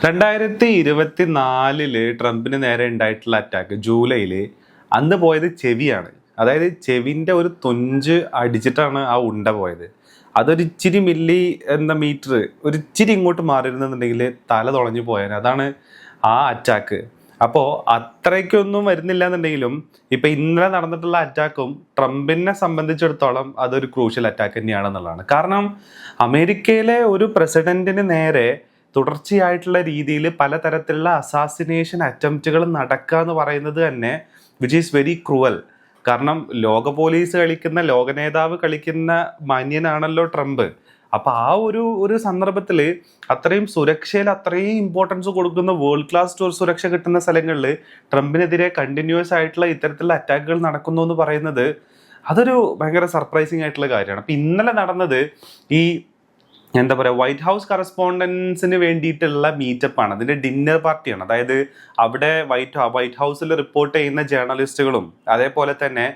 2024 ട്രംപിന് നേരെ ഉണ്ടായിട്ടുള്ള അറ്റാക്ക് ജൂലൈയില് അന്ന് പോയത് ചെവിയാണ്. അതായത് ചെവിൻ്റെ ഒരു തുഞ്ച് അടിച്ചിട്ടാണ് ആ ഉണ്ട പോയത്. അതൊരു ഇച്ചിരി മില്ലി എന്ന മീറ്റർ ഒരിച്ചിരി ഇങ്ങോട്ട് മാറിയിരുന്നെന്നുണ്ടെങ്കിൽ തല തുളഞ്ഞു പോയാൽ അതാണ് ആ അറ്റാക്ക്. അപ്പോൾ അത്രയ്ക്കൊന്നും വരുന്നില്ല എന്നുണ്ടെങ്കിലും ഇപ്പം ഇന്നലെ നടന്നിട്ടുള്ള അറ്റാക്കും ട്രംപിനെ സംബന്ധിച്ചിടത്തോളം അതൊരു ക്രൂഷ്യൽ അറ്റാക്ക് തന്നെയാണെന്നുള്ളതാണ്. കാരണം അമേരിക്കയിലെ ഒരു പ്രസിഡന്റിന് നേരെ തുടർച്ചയായിട്ടുള്ള രീതിയിൽ പലതരത്തിലുള്ള അസാസിനേഷൻ അറ്റംപ്റ്റുകൾ നടക്കുക എന്ന് പറയുന്നത് തന്നെ വിച്ച് ഈസ് വെരി ക്രൂവൽ. കാരണം ലോക പോലീസ് കളിക്കുന്ന, ലോക നേതാവ് കളിക്കുന്ന മാന്യനാണല്ലോ ട്രംപ്. അപ്പൊ ആ ഒരു സന്ദർഭത്തിൽ അത്രയും സുരക്ഷയിൽ അത്രയും ഇമ്പോർട്ടൻസ് കൊടുക്കുന്ന വേൾഡ് ക്ലാസ് സുരക്ഷ കിട്ടുന്ന സ്ഥലങ്ങളിൽ ട്രംപിനെതിരെ കണ്ടിന്യൂസ് ആയിട്ടുള്ള ഇത്തരത്തിലുള്ള അറ്റാക്കുകൾ നടക്കുന്നു എന്ന് പറയുന്നത് അതൊരു ഭയങ്കര സർപ്രൈസിങ് ആയിട്ടുള്ള കാര്യമാണ്. അപ്പൊ ഇന്നലെ നടന്നത് ഈ എന്താ പറയുക, വൈറ്റ് ഹൗസ് കറസ്പോണ്ടൻസിന് വേണ്ടിയിട്ടുള്ള മീറ്റപ്പാണ്, അതിൻ്റെ ഡിന്നർ പാർട്ടിയാണ്. അതായത് അവിടെ വൈറ്റ് ഹൗസിൽ റിപ്പോർട്ട് ചെയ്യുന്ന ജേർണലിസ്റ്റുകളും അതേപോലെ തന്നെ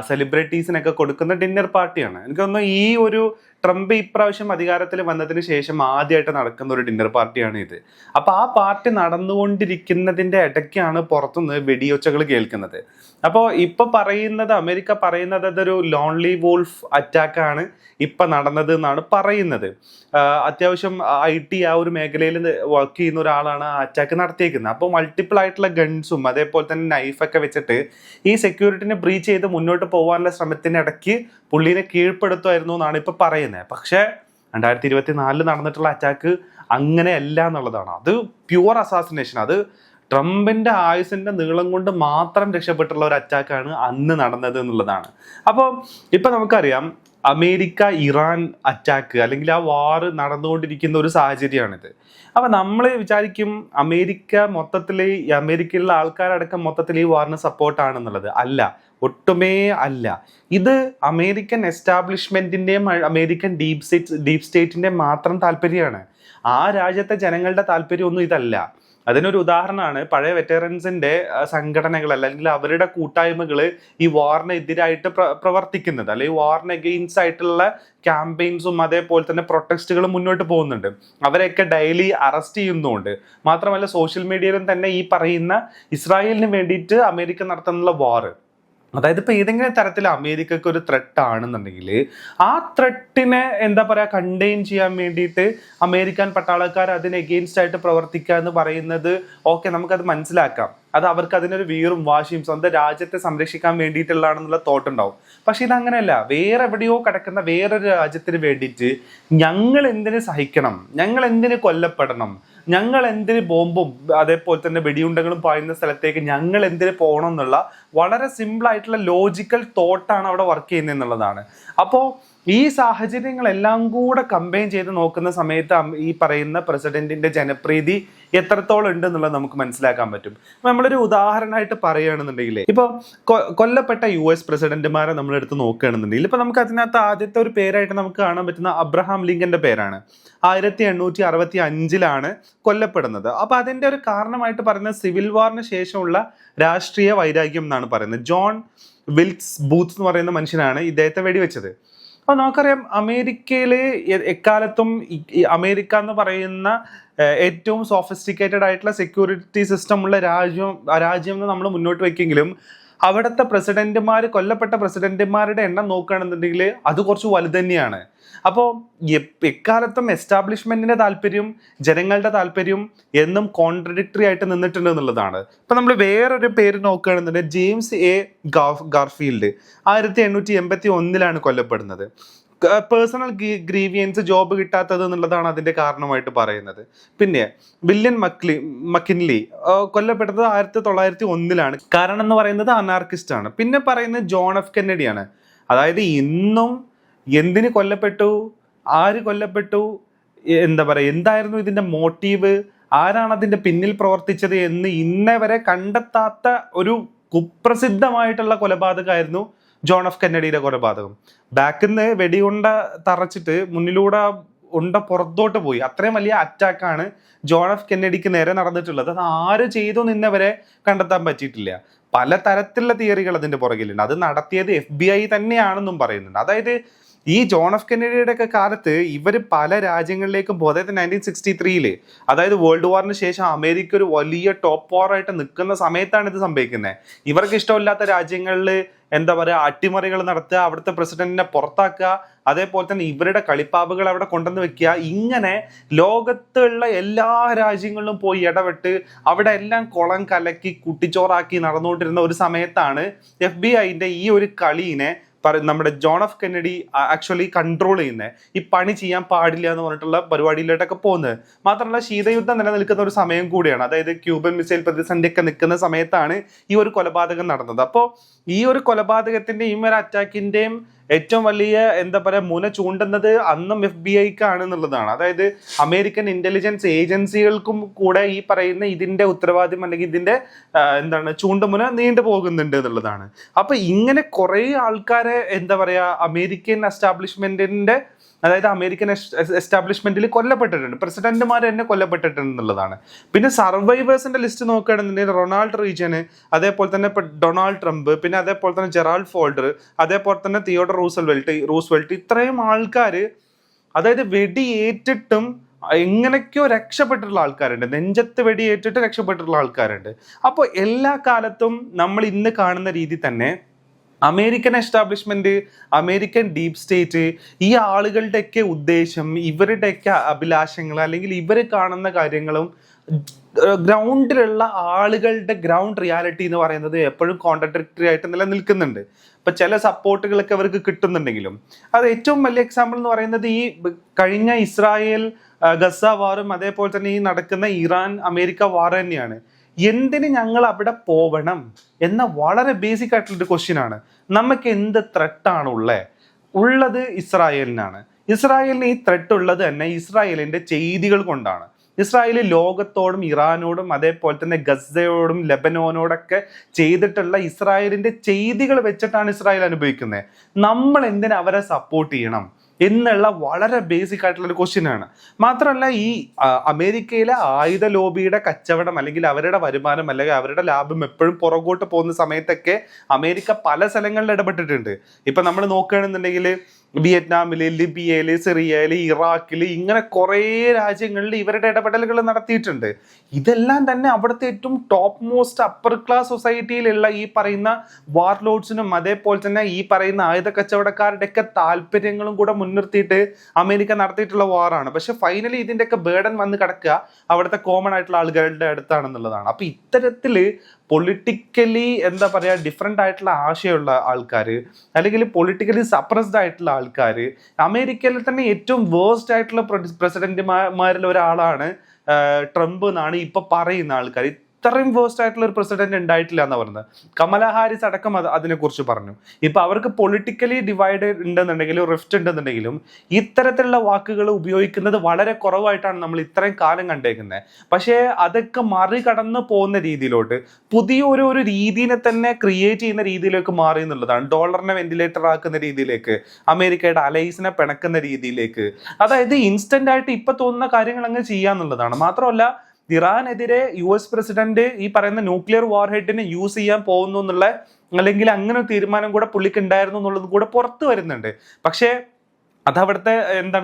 സെലിബ്രിറ്റീസിനൊക്കെ കൊടുക്കുന്ന ഡിന്നർ പാർട്ടിയാണ്. എനിക്ക് തോന്നുന്നു ഈ ഒരു ട്രംപ് ഇപ്രാവശ്യം അധികാരത്തിൽ വന്നതിന് ശേഷം ആദ്യമായിട്ട് നടക്കുന്ന ഒരു ഡിന്നർ പാർട്ടിയാണ് ഇത്. അപ്പോൾ ആ പാർട്ടി നടന്നുകൊണ്ടിരിക്കുന്നതിൻ്റെ ഇടയ്ക്കാണ് പുറത്തുനിന്ന് വെടിയൊച്ചകൾ കേൾക്കുന്നത്. അപ്പോൾ ഇപ്പൊ പറയുന്നത്, അമേരിക്ക പറയുന്നത് അതൊരു ലോൺലി വോൾഫ് അറ്റാക്കാണ് ഇപ്പൊ നടന്നത് എന്നാണ് പറയുന്നത്. അത്യാവശ്യം IT ആ ഒരു മേഖലയിൽ വർക്ക് ചെയ്യുന്ന ഒരാളാണ് ആ അറ്റാക്ക് നടത്തിയേക്കുന്നത്. അപ്പോൾ മൾട്ടിപ്പിൾ ആയിട്ടുള്ള ഗൺസും അതേപോലെ തന്നെ നൈഫൊക്കെ വെച്ചിട്ട് ഈ സെക്യൂരിറ്റിനെ ബ്രീച്ച് ചെയ്ത് മുന്നോട്ട് പോകാനുള്ള ശ്രമത്തിന് ഇടയ്ക്ക് പുള്ളീനെ കീഴ്പ്പെടുത്തുമായിരുന്നു എന്നാണ് ഇപ്പൊ പറയുന്നത്. പക്ഷേ 2024 നടന്നിട്ടുള്ള അറ്റാക്ക് അങ്ങനെയല്ല എന്നുള്ളതാണ്. അത് പ്യുവർ അസാസിനേഷൻ. അത് ട്രംപിന്റെ ആയുസിന്റെ നീളം കൊണ്ട് മാത്രം രക്ഷപ്പെട്ടുള്ള ഒരു അറ്റാക്കാണ് അന്ന് നടന്നത് എന്നുള്ളതാണ്. അപ്പോൾ ഇപ്പൊ നമുക്കറിയാം അമേരിക്ക ഇറാൻ അറ്റാക്ക് അല്ലെങ്കിൽ ആ വാർ നടന്നുകൊണ്ടിരിക്കുന്ന ഒരു സാഹചര്യമാണിത്. അപ്പൊ നമ്മൾ വിചാരിക്കും അമേരിക്ക മൊത്തത്തിൽ, അമേരിക്കയിലുള്ള ആൾക്കാരടക്കം മൊത്തത്തിൽ ഈ വാറിന് സപ്പോർട്ടാണെന്നുള്ളത്. അല്ല, ഒട്ടുമേ അല്ല. ഇത് അമേരിക്കൻ എസ്റ്റാബ്ലിഷ്മെന്റിന്റെയും അമേരിക്കൻ ഡീപ് സ്റ്റേറ്റിന്റെയും മാത്രം താല്പര്യമാണ്. ആ രാജ്യത്തെ ജനങ്ങളുടെ താല്പര്യമൊന്നും ഇതല്ല. അതിനൊരു ഉദാഹരണമാണ് പഴയ വെറ്ററൻസിന്റെ സംഘടനകൾ അല്ലെങ്കിൽ അവരുടെ കൂട്ടായ്മകൾ ഈ വാറിനെതിരായിട്ട് പ്രവർത്തിക്കുന്നത്, അല്ലെങ്കിൽ വാറിന് എഗെയിൻസ്റ്റ് ആയിട്ടുള്ള ക്യാമ്പയിൻസും അതേപോലെ തന്നെ പ്രൊട്ടസ്റ്റുകളും മുന്നോട്ട് പോകുന്നുണ്ട്. അവരെയൊക്കെ ഡെയിലി അറസ്റ്റ് ചെയ്യുന്നുണ്ട്. മാത്രമല്ല സോഷ്യൽ മീഡിയയിലും തന്നെ ഈ പറയുന്ന ഇസ്രായേലിന് വേണ്ടിയിട്ട് അമേരിക്ക നടത്തുന്ന വാർ, അതായത് ഇപ്പൊ ഏതെങ്കിലും തരത്തിൽ അമേരിക്കക്ക് ഒരു ത്രെട്ട് ആണെന്നുണ്ടെങ്കിൽ ആ ത്രെട്ടിനെ എന്താ പറയാ കണ്ടെയ്ൻ ചെയ്യാൻ വേണ്ടിയിട്ട് അമേരിക്കൻ പട്ടാളക്കാർ അതിന് എഗെയിൻസ്റ്റ് ആയിട്ട് പ്രവർത്തിക്കുക എന്ന് പറയുന്നത് ഓക്കെ, നമുക്കത് മനസ്സിലാക്കാം. അത് അവർക്ക് അതിനൊരു വീറും വാശിയും സ്വന്തം രാജ്യത്തെ സംരക്ഷിക്കാൻ വേണ്ടിയിട്ടുള്ളതാണെന്നുള്ള തോട്ട് ഉണ്ടാവും. പക്ഷെ ഇതങ്ങനെയല്ല. വേറെ എവിടെയോ കിടക്കുന്ന വേറൊരു രാജ്യത്തിന് വേണ്ടിയിട്ട് ഞങ്ങൾ എന്തിനു സഹിക്കണം, ഞങ്ങൾ എന്തിനു കൊല്ലപ്പെടണം, ഞങ്ങൾ എന്തിന് ബോംബും അതേപോലെ തന്നെ വെടിയുണ്ടകളും പായുന്ന സ്ഥലത്തേക്ക് ഞങ്ങൾ എന്തിന് പോകണം എന്നുള്ള വളരെ സിമ്പിൾ ആയിട്ടുള്ള ലോജിക്കൽ തോട്ടാണ് അവിടെ വർക്ക് ചെയ്യുന്നത് എന്നുള്ളതാണ്. അപ്പോൾ ഈ സാഹചര്യങ്ങളെല്ലാം കൂടെ കമ്പൈൻ ചെയ്ത് നോക്കുന്ന സമയത്ത് ഈ പറയുന്ന പ്രസിഡന്റിന്റെ ജനപ്രീതി എത്രത്തോളം ഉണ്ട് എന്നുള്ളത് നമുക്ക് മനസ്സിലാക്കാൻ പറ്റും. നമ്മളൊരു ഉദാഹരണമായിട്ട് പറയുകയാണെന്നുണ്ടെങ്കിൽ ഇപ്പോൾ കൊല്ലപ്പെട്ട US പ്രസിഡന്റുമാരെ നമ്മളെടുത്ത് നോക്കുകയാണെന്നുണ്ടെങ്കിൽ ഇപ്പൊ നമുക്ക് അതിനകത്ത് ആദ്യത്തെ ഒരു പേരായിട്ട് നമുക്ക് കാണാൻ പറ്റുന്ന അബ്രഹാം ലിങ്കന്റെ പേരാണ്. 1865 കൊല്ലപ്പെടുന്നത്. അപ്പൊ അതിന്റെ ഒരു കാരണമായിട്ട് പറയുന്നത് സിവിൽ വാറിന് ശേഷമുള്ള രാഷ്ട്രീയ വൈരാഗ്യം എന്നാണ് പറയുന്നത്. ജോൺ വിൽക്സ് ബൂത്ത് എന്ന് പറയുന്ന മനുഷ്യനാണ് ഇദ്ദേഹത്തെ വെടിവെച്ചത്. അപ്പോൾ നമുക്കറിയാം അമേരിക്കയിൽ എക്കാലത്തും അമേരിക്ക എന്ന് പറയുന്ന ഏറ്റവും സോഫിസ്റ്റിക്കേറ്റഡ് ആയിട്ടുള്ള സെക്യൂരിറ്റി സിസ്റ്റം ഉള്ള രാജ്യം എന്ന് നമ്മൾ മുന്നോട്ട് വയ്ക്കെങ്കിലും അവിടുത്തെ കൊല്ലപ്പെട്ട പ്രസിഡന്റുമാരുടെ എണ്ണം നോക്കുകയാണെന്നുണ്ടെങ്കിൽ അത് കുറച്ച് വലുത് തന്നെയാണ്. അപ്പോൾ എക്കാലത്തും എസ്റ്റാബ്ലിഷ്മെന്റിന്റെ താല്പര്യം ജനങ്ങളുടെ താല്പര്യം എന്നും കോൺട്രഡിക്ടറി ആയിട്ട് നിന്നിട്ടുണ്ട് എന്നുള്ളതാണ്. ഇപ്പൊ നമ്മൾ വേറൊരു പേര് നോക്കുകയാണെന്നുണ്ടെങ്കിൽ ജെയിംസ് A. ഗാർഫീൽഡ് 1881 കൊല്ലപ്പെടുന്നത്. പേഴ്സണൽ ഗ്രീവിയൻസ്, ജോബ് കിട്ടാത്തത് എന്നുള്ളതാണ് അതിന്റെ കാരണമായിട്ട് പറയുന്നത്. പിന്നെ വില്യം മക്കിൻലി കൊല്ലപ്പെട്ടത് 1901. കാരണം എന്ന് പറയുന്നത് അനാർക്കിസ്റ്റ് ആണ്. പിന്നെ പറയുന്നത് ജോൺ F. കെന്നഡിയാണ്. അതായത് ഇന്നും എന്തിന് കൊല്ലപ്പെട്ടു, ആര് കൊല്ലപ്പെട്ടു, എന്താ പറയുക, എന്തായിരുന്നു ഇതിന്റെ മോട്ടീവ്, ആരാണ് അതിന്റെ പിന്നിൽ പ്രവർത്തിച്ചത് എന്ന് ഇന്നേ വരെ കണ്ടെത്താത്ത ഒരു കുപ്രസിദ്ധമായിട്ടുള്ള കൊലപാതകമായിരുന്നു ജോൺ F. കെന്നഡിയുടെ കൊലപാതകം. ബാക്കിൽ നിന്ന് വെടിയുണ്ട തറച്ചിട്ട് മുന്നിലൂടെ ഉണ്ട പുറത്തോട്ട് പോയി. അത്രയും വലിയ അറ്റാക്കാണ് ജോൺ F. കെന്നഡിക്ക് നേരെ നടന്നിട്ടുള്ളത്. അത് ആര് ചെയ്തു നിന്നവരെ കണ്ടെത്താൻ പറ്റിയിട്ടില്ല. പല തരത്തിലുള്ള തിയറികൾ അതിന്റെ പുറകിലുണ്ട്. അത് നടത്തിയത് FBI തന്നെയാണെന്നും പറയുന്നുണ്ട്. അതായത് ഈ ജോൺ എഫ് കെന്നഡിയുടെ ഒക്കെ കാലത്ത് ഇവർ പല രാജ്യങ്ങളിലേക്കും അതായത് 1963 അതായത് വേൾഡ് വാറിന് ശേഷം അമേരിക്ക ഒരു വലിയ ടോപ്പ് പവറായിട്ട് നിൽക്കുന്ന സമയത്താണ് ഇത് സംഭവിക്കുന്നത്. ഇവർക്ക് ഇഷ്ടമില്ലാത്ത രാജ്യങ്ങളിൽ എന്താ പറയുക, അട്ടിമറികൾ നടത്തുക, അവിടുത്തെ പ്രസിഡന്റിനെ പുറത്താക്കുക, അതേപോലെ തന്നെ ഇവരുടെ കളിപ്പാവുകൾ അവിടെ കൊണ്ടുവന്ന് വെക്കുക. ഇങ്ങനെ ലോകത്തുള്ള എല്ലാ രാജ്യങ്ങളിലും പോയി ഇടപെട്ട് അവിടെ എല്ലാം കുളം കലക്കി കുട്ടിച്ചോറാക്കി നടന്നുകൊണ്ടിരുന്ന ഒരു സമയത്താണ് FBI ഈ ഒരു കളീനെ നമ്മുടെ John F Kennedy actually control ചെയ്യുന്നത്. ഈ പണി ചെയ്യാൻ പാടില്ല എന്ന് പറഞ്ഞിട്ടുള്ള പരിപാടിയിലോട്ടൊക്കെ പോകുന്നത്. മാത്രമല്ല ശീതയുദ്ധം നിലനിൽക്കുന്ന ഒരു സമയം കൂടിയാണ്. അതായത് ക്യൂബൻ മിസൈൽ പ്രതിസന്ധിയൊക്കെ നിൽക്കുന്ന സമയത്താണ് ഈ ഒരു കൊലപാതകം നടന്നത്. അപ്പോൾ ഈ ഒരു കൊലപാതകത്തിന്റെയും ഒരു അറ്റാക്കിന്റെയും ഏറ്റവും വലിയ എന്താ പറയുക മുന ചൂണ്ടുന്നത് അന്നും FBI-ക്കാണ് എന്നുള്ളതാണ്. അതായത് അമേരിക്കൻ ഇന്റലിജൻസ് ഏജൻസികൾക്കും കൂടെ ഈ പറയുന്ന ഇതിന്റെ ഉത്തരവാദിത്വം അല്ലെങ്കിൽ ഇതിന്റെ ചൂണ്ടുമുന നീണ്ടു പോകുന്നുണ്ട് എന്നുള്ളതാണ്. അപ്പൊ ഇങ്ങനെ കുറെ ആൾക്കാരെ എന്താ പറയാ അമേരിക്കൻ എസ്റ്റാബ്ലിഷ്മെന്റിന്റെ അതായത് അമേരിക്കൻ എസ്റ്റാബ്ലിഷ്മെന്റിൽ കൊല്ലപ്പെട്ടിട്ടുണ്ട്, പ്രസിഡന്റുമാർ തന്നെ കൊല്ലപ്പെട്ടിട്ടുണ്ട് എന്നുള്ളതാണ്. പിന്നെ സർവൈവേഴ്സിന്റെ ലിസ്റ്റ് നോക്കുകയാണെന്നുണ്ടെങ്കിൽ റൊണാൾഡ് റീഗന്, അതേപോലെ തന്നെ ഇപ്പൊ ഡൊണാൾഡ് ട്രംപ്, പിന്നെ അതേപോലെ തന്നെ ജെറാൾഡ് ഫോൾഡർ, അതേപോലെ തന്നെ തിയോഡർ റൂസ്വെൽറ്റ് ഇത്രയും ആൾക്കാർ അതായത് വെടിയേറ്റിട്ടും എങ്ങനെയൊക്കെയോ രക്ഷപ്പെട്ടിട്ടുള്ള ആൾക്കാരുണ്ട്, നെഞ്ചത്ത് വെടിയേറ്റിട്ട് രക്ഷപ്പെട്ടിട്ടുള്ള ആൾക്കാരുണ്ട്. അപ്പോൾ എല്ലാ കാലത്തും നമ്മൾ ഇന്ന് കാണുന്ന രീതി തന്നെ American establishment, American deep state, ഈ ആളുകളുടെയൊക്കെ ഉദ്ദേശം, ഇവരുടെയൊക്കെ അഭിലാഷങ്ങൾ അല്ലെങ്കിൽ ഇവർ കാണുന്ന കാര്യങ്ങളും ഗ്രൗണ്ടിലുള്ള ആളുകളുടെ ഗ്രൗണ്ട് റിയാലിറ്റി എന്ന് പറയുന്നത് എപ്പോഴും കോൺട്രഡിക്ടറി ആയിട്ട് നിലനിൽക്കുന്നുണ്ട്. ഇപ്പൊ ചില സപ്പോർട്ടുകളൊക്കെ അവർക്ക് കിട്ടുന്നുണ്ടെങ്കിലും അത് ഏറ്റവും വലിയ എക്സാമ്പിൾ എന്ന് പറയുന്നത് ഈ കഴിഞ്ഞ ഇസ്രായേൽ ഗസ വാറും അതേപോലെ തന്നെ ഈ നടക്കുന്ന ഇറാൻ അമേരിക്ക വാർ തന്നെയാണ്. എന്തിന് ഞങ്ങൾ അവിടെ പോവണം എന്ന വളരെ ബേസിക് ആയിട്ടുള്ളൊരു ക്വസ്റ്റ്യൻ ആണ്. നമുക്ക് എന്ത് ത്രെട്ടാണ് ഉള്ളത് ഇസ്രായേലിനാണ്. ഇസ്രായേലിന് ഈ ത്രെട്ട് ഉള്ളത് തന്നെ ഇസ്രായേലിന്റെ ചെയ്തികൾ കൊണ്ടാണ്. ഇസ്രായേൽ ലോകത്തോടും ഇറാനോടും അതേപോലെ തന്നെ ഗസയോടും ലെബനോനോടൊക്കെ ചെയ്തിട്ടുള്ള ഇസ്രായേലിന്റെ ചെയ്തികൾ വെച്ചിട്ടാണ് ഇസ്രായേൽ അനുഭവിക്കുന്നത്. നമ്മൾ എന്തിനാ അവരെ സപ്പോർട്ട് ചെയ്യണം എന്നുള്ള വളരെ ബേസിക് ആയിട്ടുള്ള ഒരു ക്വസ്റ്റ്യൻ ആണ്. മാത്രമല്ല ഈ അമേരിക്കയിലെ ആയുധ ലോബിയുടെ കച്ചവടം അല്ലെങ്കിൽ അവരുടെ വരുമാനം അല്ലെങ്കിൽ അവരുടെ ലാഭം എപ്പോഴും പുറകോട്ട് പോകുന്ന സമയത്തൊക്കെ അമേരിക്ക പല സ്ഥലങ്ങളിൽ ഇടപെട്ടിട്ടുണ്ട്. ഇപ്പൊ നമ്മൾ നോക്കുകയാണെന്നുണ്ടെങ്കിൽ വിയറ്റ്നാമില്, ലിബിയയില്, സിറിയയില്, ഇറാഖില് ഇങ്ങനെ കുറേ രാജ്യങ്ങളിൽ ഇവരുടെ ഇടപെടലുകൾ നടത്തിയിട്ടുണ്ട്. ഇതെല്ലാം തന്നെ അവിടുത്തെ ഏറ്റവും ടോപ്പ് മോസ്റ്റ് അപ്പർ ക്ലാസ് സൊസൈറ്റിയിലുള്ള ഈ പറയുന്ന വാർലോഡ്സിനും അതേപോലെ തന്നെ ഈ പറയുന്ന ആയുധ കച്ചവടക്കാരുടെ ഒക്കെ താല്പര്യങ്ങളും കൂടെ മുൻനിർത്തിയിട്ട് അമേരിക്ക നടത്തിയിട്ടുള്ള വാറാണ്. പക്ഷെ ഫൈനലി ഇതിൻ്റെയൊക്കെ ബേർഡൻ വന്ന് കിടക്കുക അവിടുത്തെ കോമൺ ആയിട്ടുള്ള ആളുകളുടെ അടുത്താണെന്നുള്ളതാണ്. അപ്പൊ ഇത്തരത്തില് പൊളിറ്റിക്കലി എന്താ പറയുക ഡിഫറെൻ്റ് ആയിട്ടുള്ള ആശയമുള്ള ആൾക്കാർ അല്ലെങ്കിൽ പൊളിറ്റിക്കലി സപ്രസ്ഡ് ആയിട്ടുള്ള ആൾക്കാർ, അമേരിക്കയിൽ തന്നെ ഏറ്റവും വേഴ്സ്റ്റ് ആയിട്ടുള്ള പ്രസിഡന്റുമാരിൽ ഒരാളാണ് ട്രംപ് എന്നാണ് ഇപ്പൊ പറയുന്ന ആൾക്കാർ. ഇത്രയും വേഴ്സ്റ്റ് ആയിട്ടുള്ള ഒരു പ്രസിഡന്റ് ഉണ്ടായിട്ടില്ല എന്ന് പറയുന്നത്. കമല ഹാരിസ് അടക്കം അതിനെക്കുറിച്ച് പറഞ്ഞു. ഇപ്പൊ അവർക്ക് പൊളിറ്റിക്കലി ഡിവൈഡ് ഉണ്ടെന്നുണ്ടെങ്കിലും റിഫ്റ്റ് ഉണ്ടെന്നുണ്ടെങ്കിലും ഇത്തരത്തിലുള്ള വാക്കുകൾ ഉപയോഗിക്കുന്നത് വളരെ കുറവായിട്ടാണ് നമ്മൾ ഇത്രയും കാലം കണ്ടേക്കുന്നത്. പക്ഷേ അതൊക്കെ മറികടന്ന് പോകുന്ന രീതിയിലോട്ട് പുതിയൊരു രീതിനെ തന്നെ ക്രിയേറ്റ് ചെയ്യുന്ന രീതിയിലേക്ക് മാറി എന്നുള്ളതാണ്. ഡോളറിനെ വെന്റിലേറ്റർ ആക്കുന്ന രീതിയിലേക്ക്, അമേരിക്കയുടെ അലൈസിനെ പിണക്കുന്ന രീതിയിലേക്ക്, അതായത് ഇൻസ്റ്റന്റ് ആയിട്ട് ഇപ്പൊ തോന്നുന്ന കാര്യങ്ങൾ അങ്ങ് ചെയ്യാന്നുള്ളതാണ്. മാത്രമല്ല ഇറാനെതിരെ US പ്രസിഡന്റ് ഈ പറയുന്ന ന്യൂക്ലിയർ വാർ ഹെഡിനെ യൂസ് ചെയ്യാൻ പോകുന്നു എന്നുള്ള അല്ലെങ്കിൽ അങ്ങനെ ഒരു തീരുമാനം കൂടെ പുള്ളിക്ക് ഉണ്ടായിരുന്നു എന്നുള്ളത് കൂടെ പുറത്തു വരുന്നുണ്ട്. പക്ഷേ അതവിടുത്തെ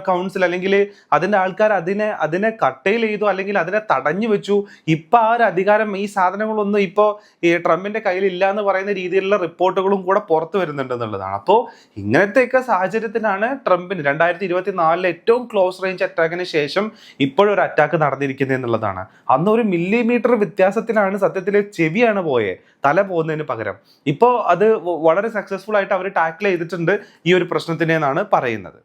കൗൺസിൽ അല്ലെങ്കിൽ അതിൻ്റെ ആൾക്കാർ അതിനെ കട്ടയിൽ ചെയ്തു അല്ലെങ്കിൽ അതിനെ തടഞ്ഞു വെച്ചു. ഇപ്പൊ ആ ഒരു അധികാരം ഈ സാധനങ്ങളൊന്നും ഇപ്പോൾ ഈ ട്രംപിന്റെ കയ്യിൽ ഇല്ല എന്ന് പറയുന്ന രീതിയിലുള്ള റിപ്പോർട്ടുകളും കൂടെ പുറത്തു വരുന്നുണ്ട് എന്നുള്ളതാണ്. അപ്പോൾ ഇങ്ങനത്തെയൊക്കെ സാഹചര്യത്തിനാണ് ട്രംപിന് 2024 ഏറ്റവും ക്ലോസ് റേഞ്ച് അറ്റാക്കിന് ശേഷം ഇപ്പോഴൊരു അറ്റാക്ക് നടന്നിരിക്കുന്നത് എന്നുള്ളതാണ്. അന്ന് ഒരു മില്ലിമീറ്റർ വ്യത്യാസത്തിലാണ് സത്യത്തിൽ ചെവിയാണ് പോയത്, തല പോകുന്നതിന് പകരം. ഇപ്പോൾ അത് വളരെ സക്സസ്ഫുൾ ആയിട്ട് അവർ ടാക്കിൾ ചെയ്തിട്ടുണ്ട് ഈ ഒരു പ്രശ്നത്തിനെന്നാണ് പറയുന്നത്.